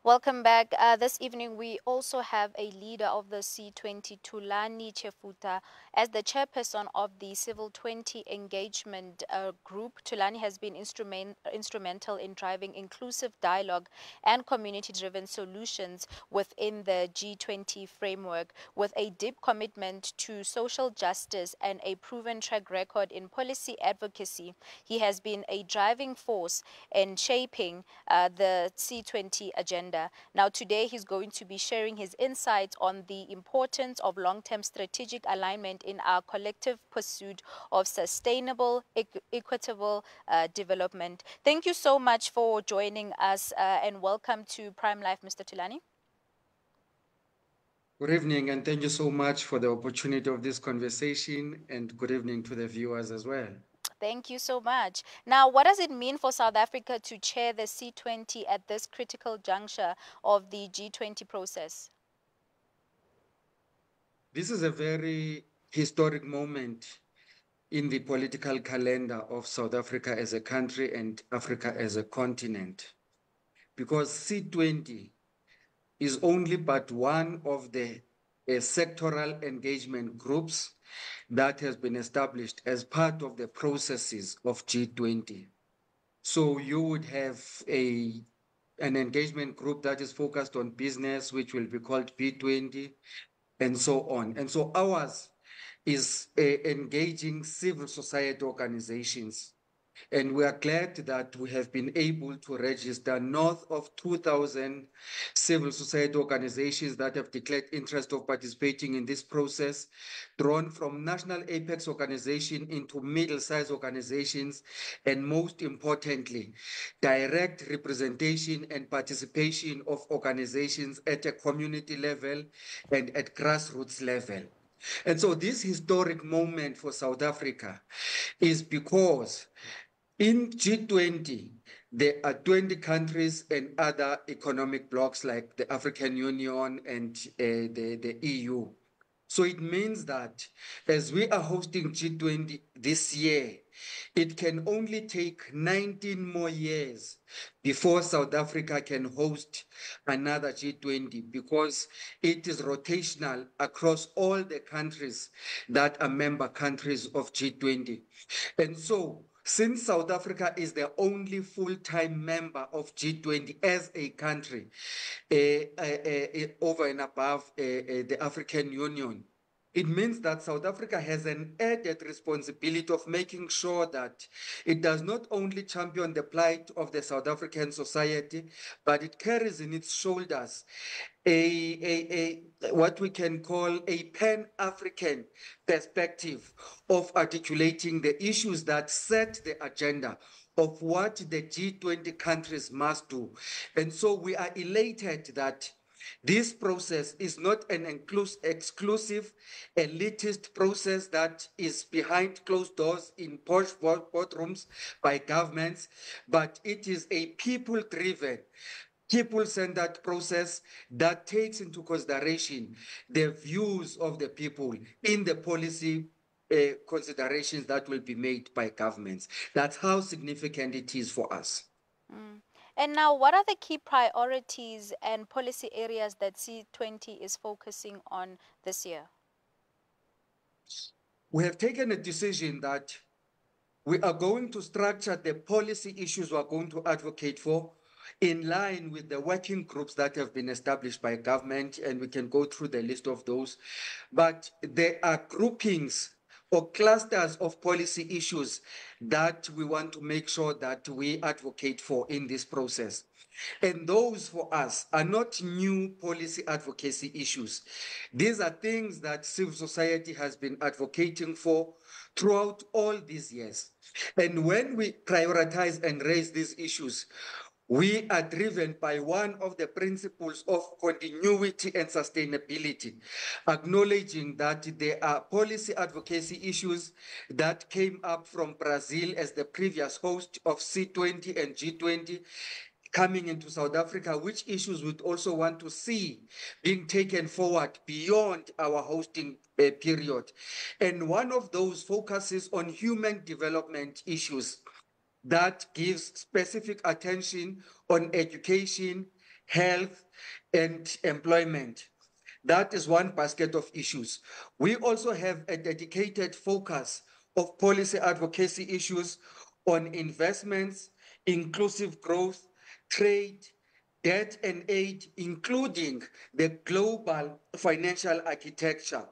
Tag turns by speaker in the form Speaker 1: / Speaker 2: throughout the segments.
Speaker 1: Welcome back. This evening, we also have a leader of the C20, Thulani Chefuta, as the chairperson of the Civil 20 Engagement Group. Thulani has been instrumental in driving inclusive dialogue and community-driven solutions within the G20 framework, with a deep commitment to social justice and a proven track record in policy advocacy. He has been a driving force in shaping the C20 agenda. Now, today he's going to be sharing his insights on the importance of long-term strategic alignment in our collective pursuit of sustainable, equitable development. Thank you so much for joining us and welcome to Prime Life, Mr. Thulani.
Speaker 2: Good evening, and thank you so much for the opportunity of this conversation, and good evening to the viewers as well.
Speaker 1: Thank you so much. Now, what does it mean for South Africa to chair the C20 at this critical juncture of the G20 process?
Speaker 2: This is a very historic moment in the political calendar of South Africa as a country and Africa as a continent, because C20 is only but one of the sectoral engagement groups that has been established as part of the processes of G20. So you would have an engagement group that is focused on business, which will be called B20, and so on. And so ours is engaging civil society organizations. And we are glad that we have been able to register north of 2,000 civil society organizations that have declared interest of participating in this process, drawn from national apex organization into middle-sized organizations, and most importantly, direct representation and participation of organizations at a community level and at grassroots level. And so this historic moment for South Africa is because in G20, there are 20 countries and other economic blocs like the African Union and the EU. So it means that as we are hosting G20 this year, it can only take 19 more years before South Africa can host another G20 because it is rotational across all the countries that are member countries of G20. And so since South Africa is the only full-time member of G20 as a country, over and above the African Union, it means that South Africa has an added responsibility of making sure that it does not only champion the plight of the South African society, but it carries in its shoulders what we can call a pan-African perspective of articulating the issues that set the agenda of what the G20 countries must do. And so we are elated that this process is not an exclusive, elitist process that is behind closed doors in posh boardrooms by governments, but it is a people-driven, people-centered process that takes into consideration the views of the people in the policy considerations that will be made by governments. That's how significant it is for us.
Speaker 1: Mm. And now, what are the key priorities and policy areas that C20 is focusing on this year?
Speaker 2: We have taken a decision that we are going to structure the policy issues we are going to advocate for in line with the working groups that have been established by government, and we can go through the list of those. But there are groupings or clusters of policy issues that we want to make sure that we advocate for in this process. And those for us are not new policy advocacy issues. These are things that civil society has been advocating for throughout all these years. And when we prioritize and raise these issues, we are driven by one of the principles of continuity and sustainability, acknowledging that there are policy advocacy issues that came up from Brazil as the previous host of C20 and G20 coming into South Africa, which issues we'd also want to see being taken forward beyond our hosting period. And one of those focuses on human development issues that gives specific attention on education, health, and employment. That is one basket of issues. We also have a dedicated focus of policy advocacy issues on investments, inclusive growth, trade, debt and aid, including the global financial architecture.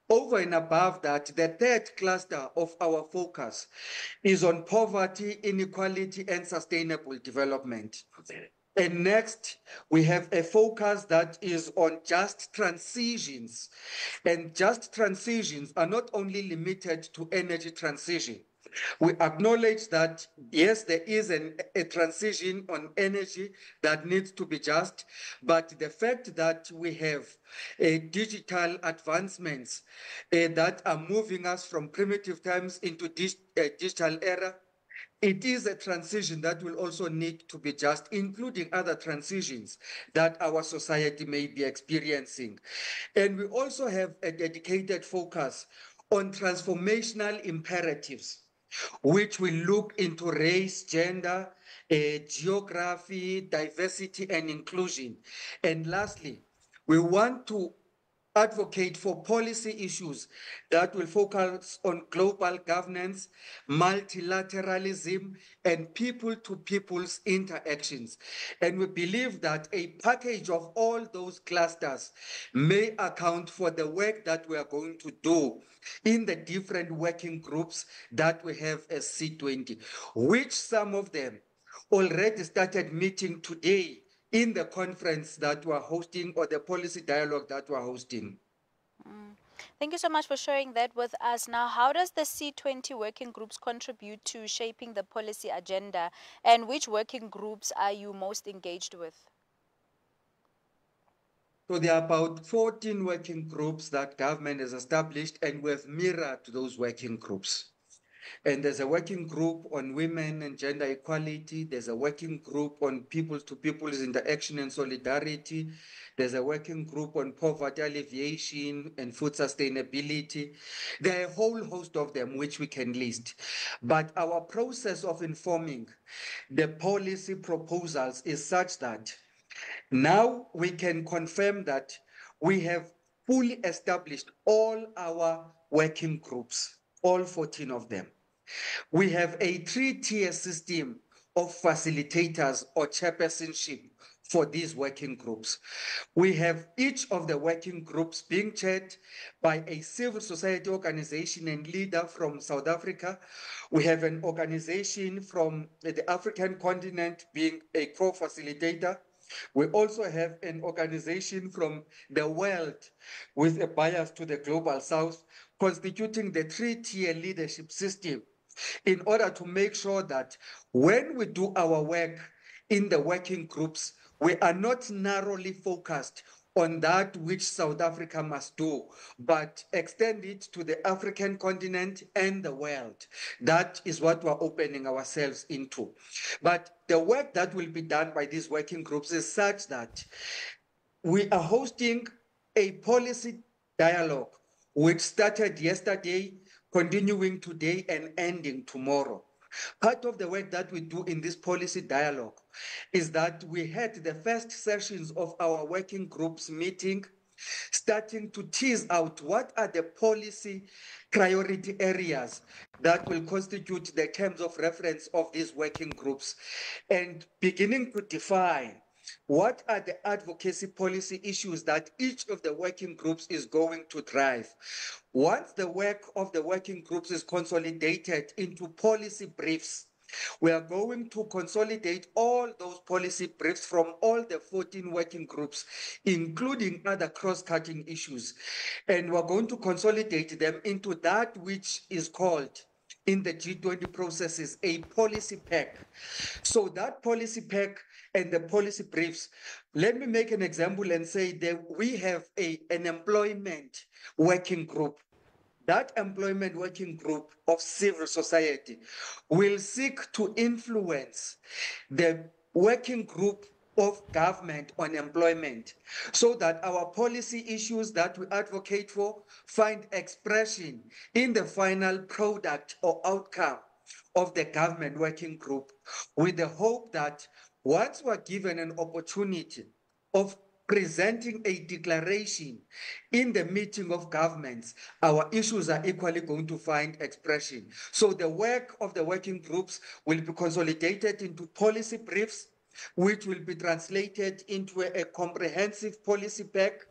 Speaker 2: Over and above that, the third cluster of our focus is on poverty, inequality, and sustainable development. And next, we have a focus that is on just transitions. And just transitions are not only limited to energy transition. We acknowledge that, yes, there is a transition on energy that needs to be just, but the fact that we have digital advancements that are moving us from primitive times into digital era, it is a transition that will also need to be just, including other transitions that our society may be experiencing. And we also have a dedicated focus on transformational imperatives, which will look into race, gender, geography, diversity, and inclusion. And lastly, we want to advocate for policy issues that will focus on global governance, multilateralism, and people-to-people's interactions. And we believe that a package of all those clusters may account for the work that we are going to do in the different working groups that we have as C20, which some of them already started meeting today in the conference that we're hosting or the policy dialogue that we're hosting.
Speaker 1: Thank you so much for sharing that with us. Now, how does the C20 working groups contribute to shaping the policy agenda, and which working groups are you most engaged with?
Speaker 2: So there are about 14 working groups that government has established, and we've mirrored those working groups. And there's a working group on women and gender equality. There's a working group on people-to-people's interaction and solidarity. There's a working group on poverty alleviation and food sustainability. There are a whole host of them which we can list. But our process of informing the policy proposals is such that now we can confirm that we have fully established all our working groups, all 14 of them. We have a 3-tier system of facilitators or chairpersonship for these working groups. We have each of the working groups being chaired by a civil society organization and leader from South Africa. We have an organization from the African continent being a co-facilitator. We also have an organization from the world with a bias to the global south, constituting the 3-tier leadership system in order to make sure that when we do our work in the working groups, we are not narrowly focused on that which South Africa must do, but extend it to the African continent and the world. That is what we're opening ourselves into. But the work that will be done by these working groups is such that we are hosting a policy dialogue which started yesterday, continuing today and ending tomorrow. Part of the work that we do in this policy dialogue is that we had the first sessions of our working groups meeting, starting to tease out what are the policy priority areas that will constitute the terms of reference of these working groups, and beginning to define what are the advocacy policy issues that each of the working groups is going to drive. Once the work of the working groups is consolidated into policy briefs, we are going to consolidate all those policy briefs from all the 14 working groups, including other cross-cutting issues. And we're going to consolidate them into that which is called in the G20 processes a policy pack. So that policy pack and the policy briefs, let me make an example and say that we have an employment working group. That employment working group of civil society will seek to influence the working group of government on employment so that our policy issues that we advocate for find expression in the final product or outcome of the government working group, with the hope that once we're given an opportunity of presenting a declaration in the meeting of governments, our issues are equally going to find expression. So the work of the working groups will be consolidated into policy briefs, which will be translated into a comprehensive policy pack,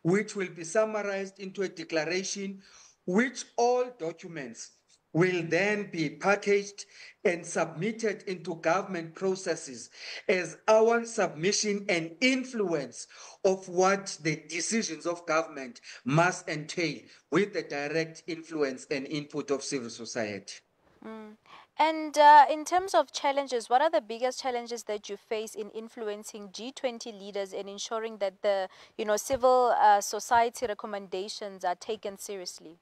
Speaker 2: which will be summarized into a declaration, which all documents will then be packaged and submitted into government processes as our submission and influence of what the decisions of government must entail, with the direct influence and input of civil society.
Speaker 1: And in terms of challenges, what are the biggest challenges that you face in influencing G20 leaders and ensuring that the civil society recommendations are taken seriously?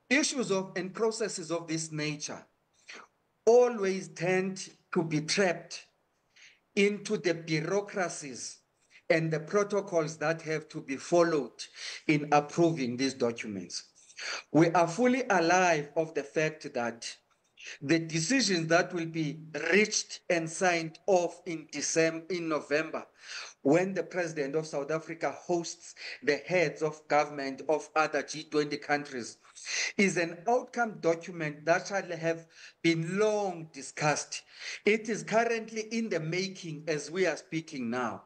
Speaker 2: Issues of and processes of this nature always tend to be trapped into the bureaucracies and the protocols that have to be followed in approving these documents. We are fully alive of the fact that the decisions that will be reached and signed off in November, when the president of South Africa hosts the heads of government of other G20 countries, is an outcome document that shall have been long discussed. It is currently in the making as we are speaking now.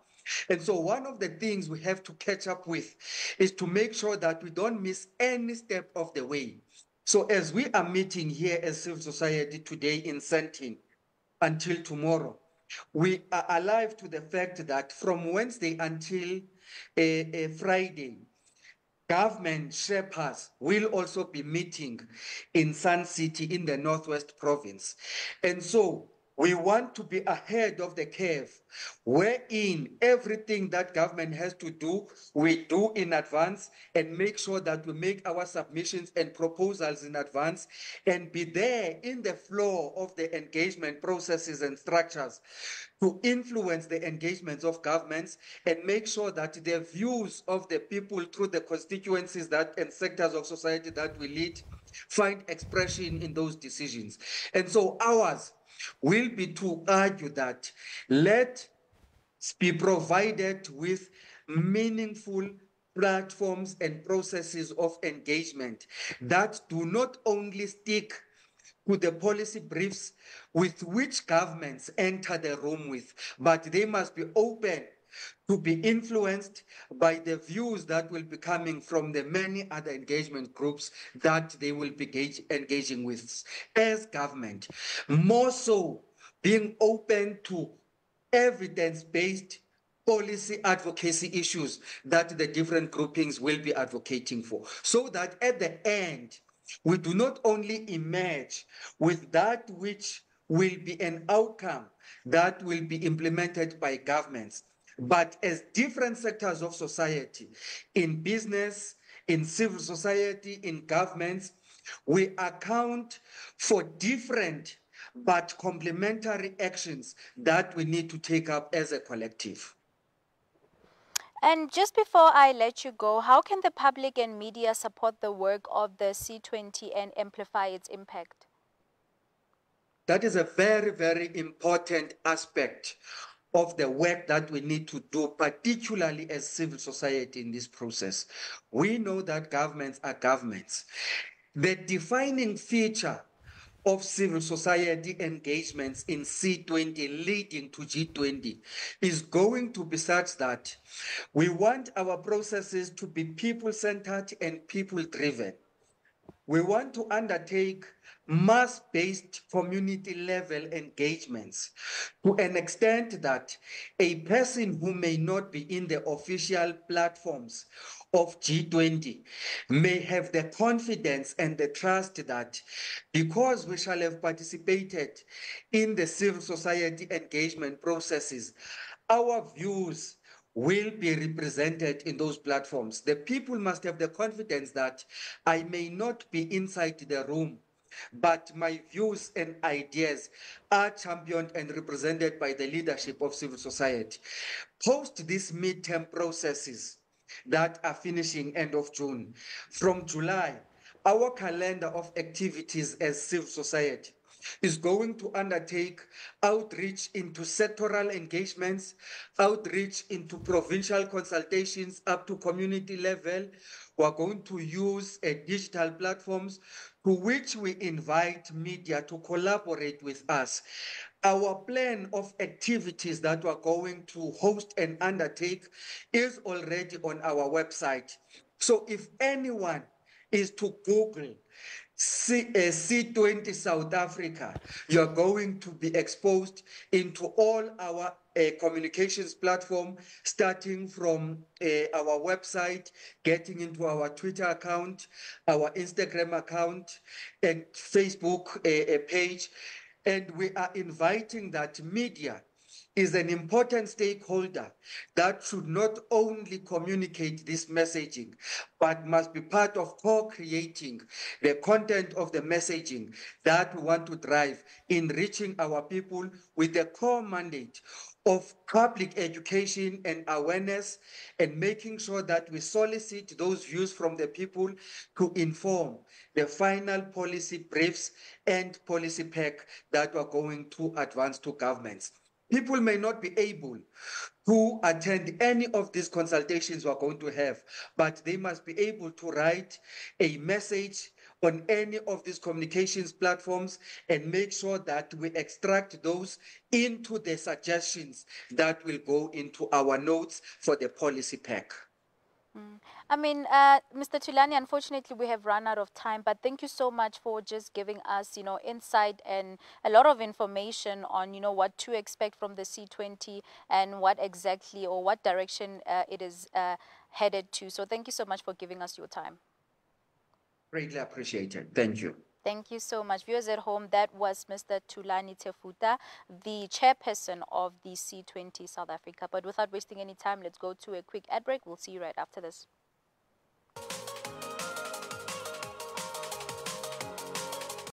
Speaker 2: And so one of the things we have to catch up with is to make sure that we don't miss any step of the way. So as we are meeting here as civil society today in Sandton until tomorrow, we are alive to the fact that from Wednesday until Friday, government Sherpas will also be meeting in Sun City in the Northwest Province. And so we want to be ahead of the curve, wherein everything that government has to do, we do in advance, and make sure that we make our submissions and proposals in advance and be there in the flow of the engagement processes and structures to influence the engagements of governments and make sure that the views of the people through the constituencies that and sectors of society that we lead find expression in those decisions. And so ours will be to argue that let's be provided with meaningful platforms and processes of engagement that do not only stick to the policy briefs with which governments enter the room with, but they must be open to be influenced by the views that will be coming from the many other engagement groups that they will be engaging with as government. More so, being open to evidence-based policy advocacy issues that the different groupings will be advocating for, so that at the end, we do not only emerge with that which will be an outcome that will be implemented by governments, but as different sectors of society, in business, in civil society, in governments, we account for different but complementary actions that we need to take up as a collective.
Speaker 1: And just before I let you go, how can the public and media support the work of the C20 and amplify its impact?
Speaker 2: That is a very, very important aspect of the work that we need to do, particularly as civil society in this process. We know that governments are governments. The defining feature of civil society engagements in C20 leading to G20 is going to be such that we want our processes to be people-centered and people-driven. We want to undertake mass-based community-level engagements to an extent that a person who may not be in the official platforms of G20 may have the confidence and the trust that because we shall have participated in the civil society engagement processes, our views will be represented in those platforms. The people must have the confidence that I may not be inside the room, but my views and ideas are championed and represented by the leadership of civil society. Post these midterm processes that are finishing end of June, from July, our calendar of activities as civil society is going to undertake outreach into sectoral engagements, outreach into provincial consultations up to community level. We're going to use digital platforms to which we invite media to collaborate with us. Our plan of activities that we're going to host and undertake is already on our website. So if anyone is to Google C20 South Africa, you're going to be exposed into all our communications platform, starting from our website, getting into our Twitter account, our Instagram account, and Facebook page. And we are inviting that media is an important stakeholder that should not only communicate this messaging, but must be part of co-creating the content of the messaging that we want to drive in reaching our people with the core mandate of public education and awareness, and making sure that we solicit those views from the people to inform the final policy briefs and policy pack that we're going to advance to governments. People may not be able to attend any of these consultations we're going to have, but they must be able to write a message on any of these communications platforms and make sure that we extract those into the suggestions that will go into our notes for the policy pack.
Speaker 1: I mean, Mr. Thulani, unfortunately, we have run out of time, but thank you so much for just giving us, insight and a lot of information on, what to expect from the C20 and what exactly or what direction it is headed to. So thank you so much for giving us your time.
Speaker 2: Greatly appreciated. Thank you.
Speaker 1: Thank you so much. Viewers at home, that was Mr. Thulani Tefuta, the chairperson of the C20 South Africa. But without wasting any time, let's go to a quick ad break. We'll see you right after this.